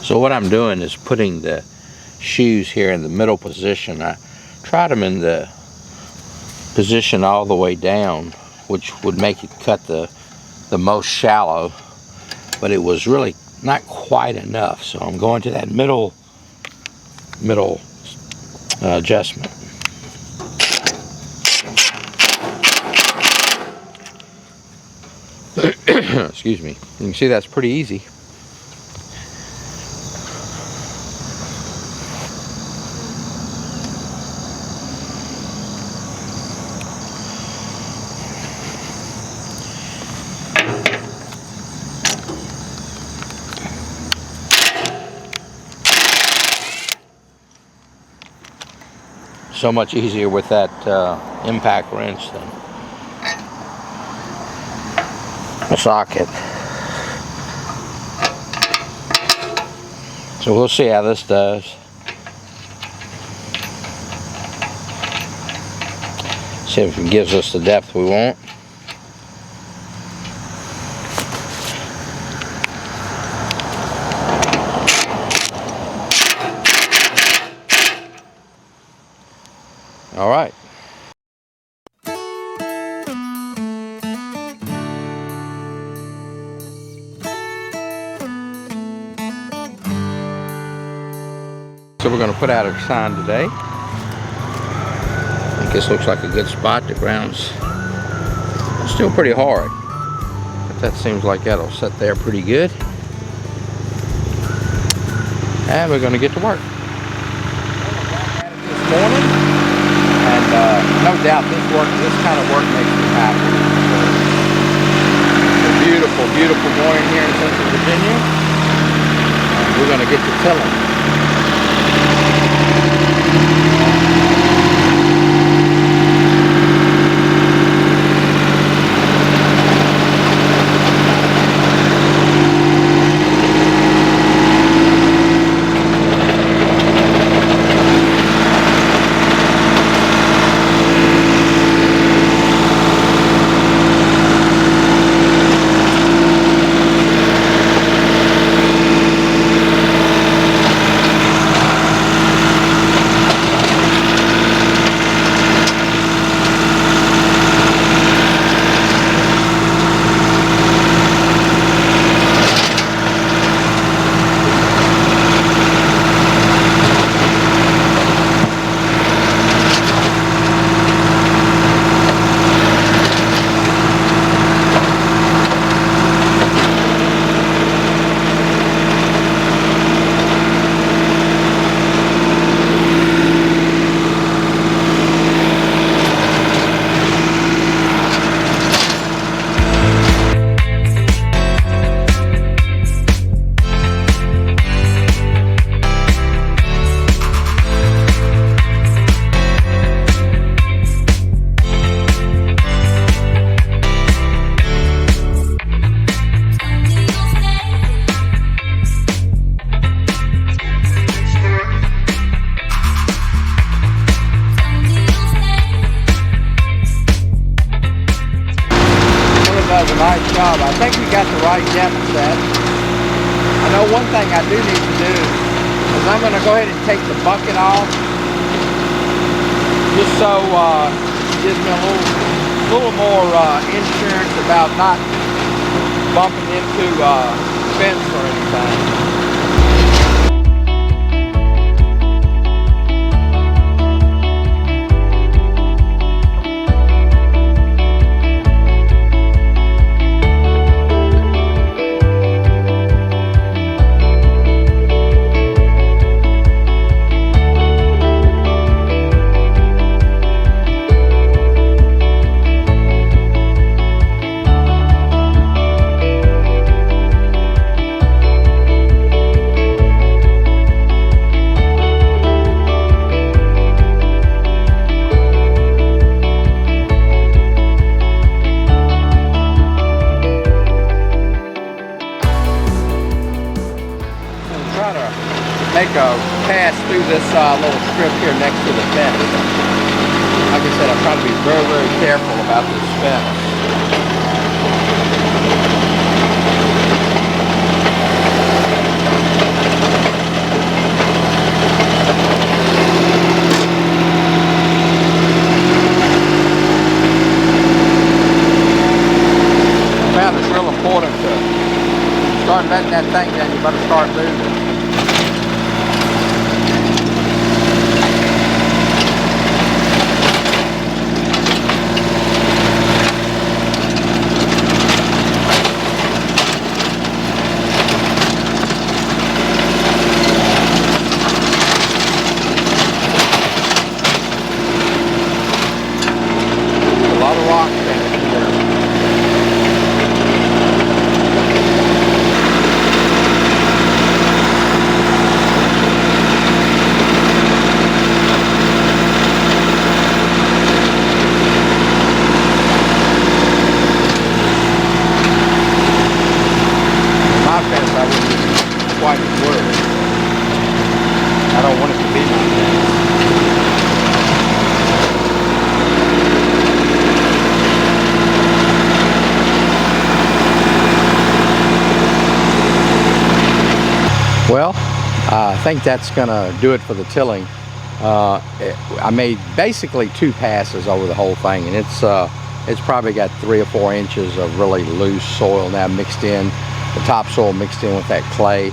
So what I'm doing is putting the shoes here in the middle position. I tried them in the position all the way down, which would make it cut the most shallow, but it was really not quite enough. So I'm going to that middle adjustment. Excuse me. You can see that's pretty easy. So much easier with that impact wrench than a socket. So we'll see how this does. See if it gives us the depth we want. All right. So we're going to put out our sign today. I think this looks like a good spot. The ground's still pretty hard, but that seems like that'll sit there pretty good. And we're going to get to work. This morning, and no doubt this kind of work makes me happy. It's a beautiful, beautiful morning here in Central Virginia. And we're going to get to tilling. Does a nice job. I think we got the right depth set. I know one thing I do need to do is I'm going to go ahead and take the bucket off, just so it gives me a little more insurance about not bumping into fence or anything. Make a pass through this little strip here next to the fence. Like I said, I'm trying to be very, very careful about this fence. don't want it to be like that. Well, I think that's gonna do it for the tilling. I made basically 2 passes over the whole thing, and it's probably got 3 or 4 inches of really loose soil now mixed in, the topsoil mixed in with that clay,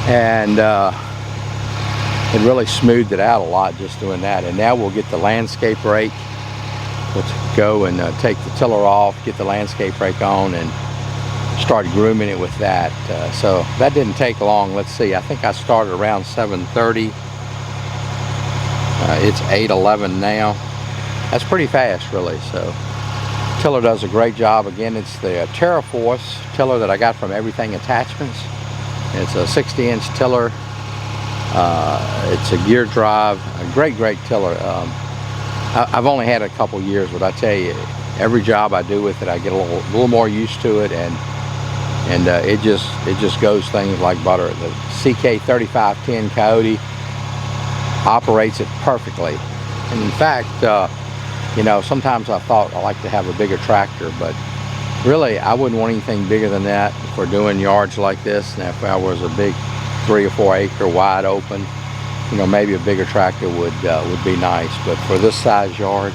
and it really smoothed it out a lot just doing that. And now we'll get the landscape rake. We'll go and take the tiller off, get the landscape rake on, and start grooming it with that. So that didn't take long. Let's see, I think I started around 7:30. It's 8:11 now. That's pretty fast, really. So tiller does a great job. Again, it's the TerraForce tiller that I got from Everything Attachments. It's a 60-inch tiller. It's a gear drive, a great tiller. I've only had it a couple years, but I tell you, every job I do with it, I get a little more used to it, and it just goes things like butter. The CK3510 Coyote operates it perfectly. And in fact, you know, sometimes I thought I like to have a bigger tractor, but really I wouldn't want anything bigger than that if we're doing yards like this. Now if I was a big 3 or 4 acre wide open, you know, maybe a bigger tractor would be nice, but for this size yard,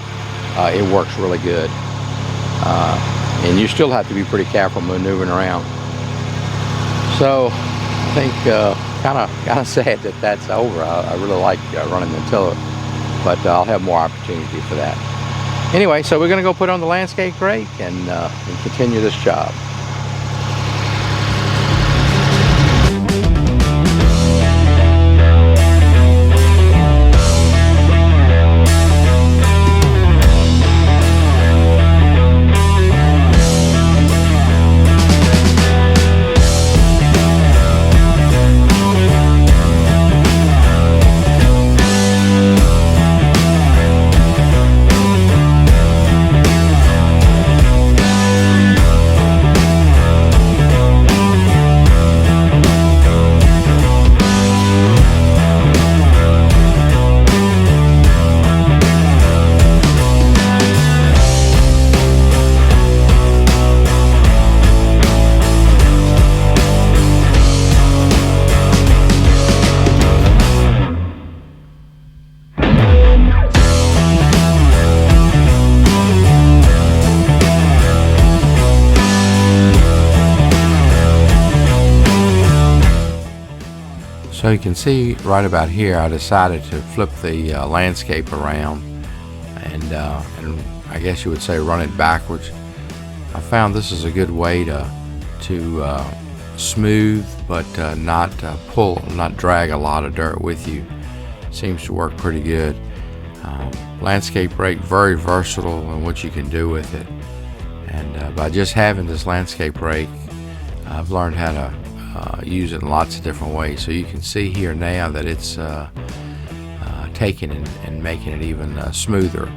it works really good. And you still have to be pretty careful maneuvering around. So I think kind of sad that that's over. I really like running the tiller, but I'll have more opportunity for that. Anyway, so we're going to go put on the landscape rake and continue this job. So you can see right about here, I decided to flip the landscape around and I guess you would say run it backwards. I found this is a good way to smooth but not drag a lot of dirt with you. Seems to work pretty good. Landscape rake, very versatile in what you can do with it. And by just having this landscape rake, I've learned how to use it in lots of different ways. So you can see here now that it's taking and making it even smoother.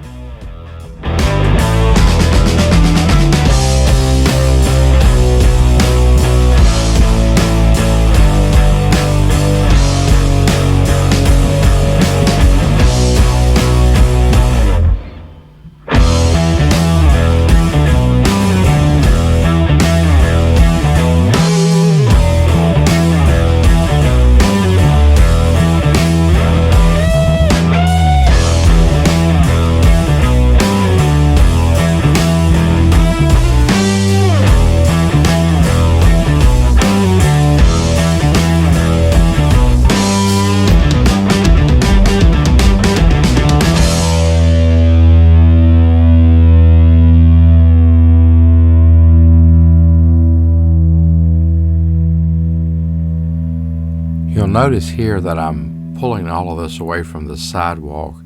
You'll notice here that I'm pulling all of this away from the sidewalk,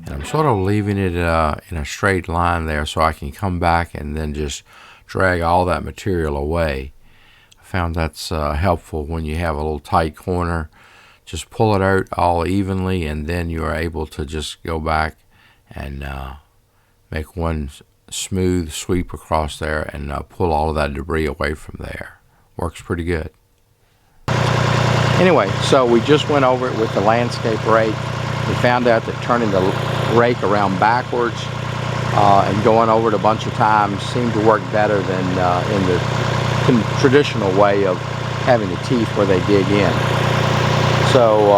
and I'm sort of leaving it in a straight line there so I can come back and then just drag all that material away. I found that's helpful when you have a little tight corner. Just pull it out all evenly, and then you're able to just go back and make one smooth sweep across there and pull all of that debris away from there. Works pretty good. Anyway, so we just went over it with the landscape rake. We found out that turning the rake around backwards and going over it a bunch of times seemed to work better than in the traditional way of having the teeth where they dig in. So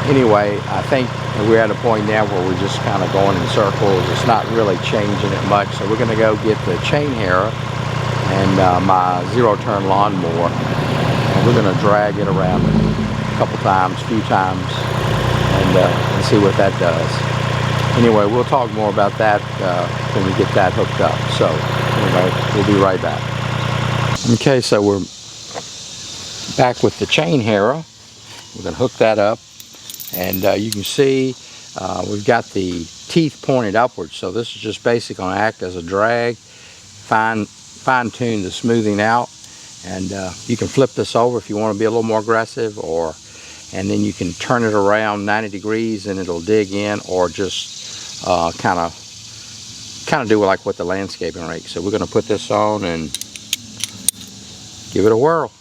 anyway, I think we're at a point now where we're just kind of going in circles. It's not really changing it much. So we're going to go get the chain harrow and my zero-turn lawnmower, and we're going to drag it around a couple times, few times, and see what that does. Anyway, we'll talk more about that when we get that hooked up. So anyway, we'll be right back. Okay, so we're back with the chain harrow. We're going to hook that up, and you can see we've got the teeth pointed upwards. So this is just basically going to act as a drag, fine-tune the smoothing out, and you can flip this over if you want to be a little more aggressive, and then you can turn it around 90 degrees and it'll dig in, or just kind of do like with the landscaping rake. So we're going to put this on and give it a whirl.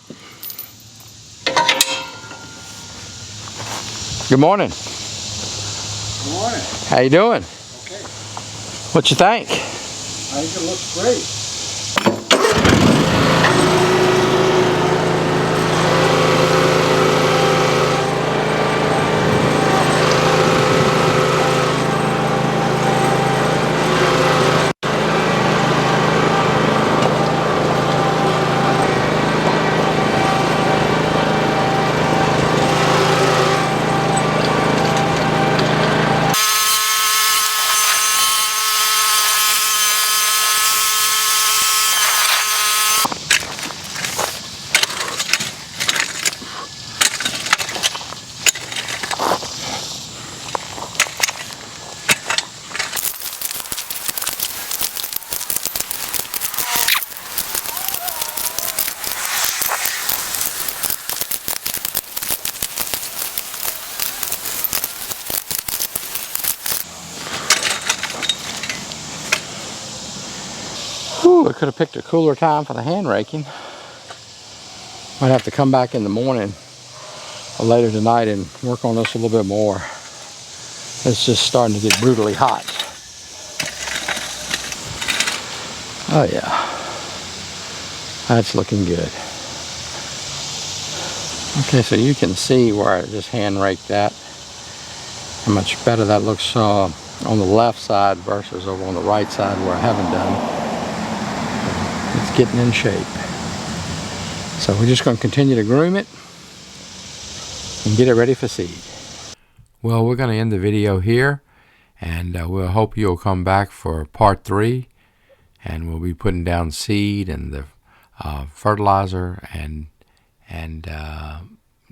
Good morning. Good morning. How you doing? Okay. What you think? I think it looks great. Whew, I could have picked a cooler time for the hand raking. Might have to come back in the morning or later tonight and work on this a little bit more. It's just starting to get brutally hot. Oh yeah, that's looking good. Okay, so you can see where I just hand raked that, how much better that looks on the left side versus over on the right side where I haven't done. It's getting in shape. So we're just going to continue to groom it and get it ready for seed. Well, we're going to end the video here, and we'll hope you'll come back for part 3, and we'll be putting down seed and the fertilizer and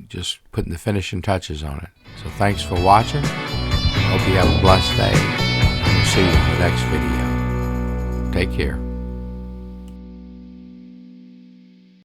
just putting the finishing touches on it. So thanks for watching. Hope you have a blessed day. We'll see you in the next video. Take care.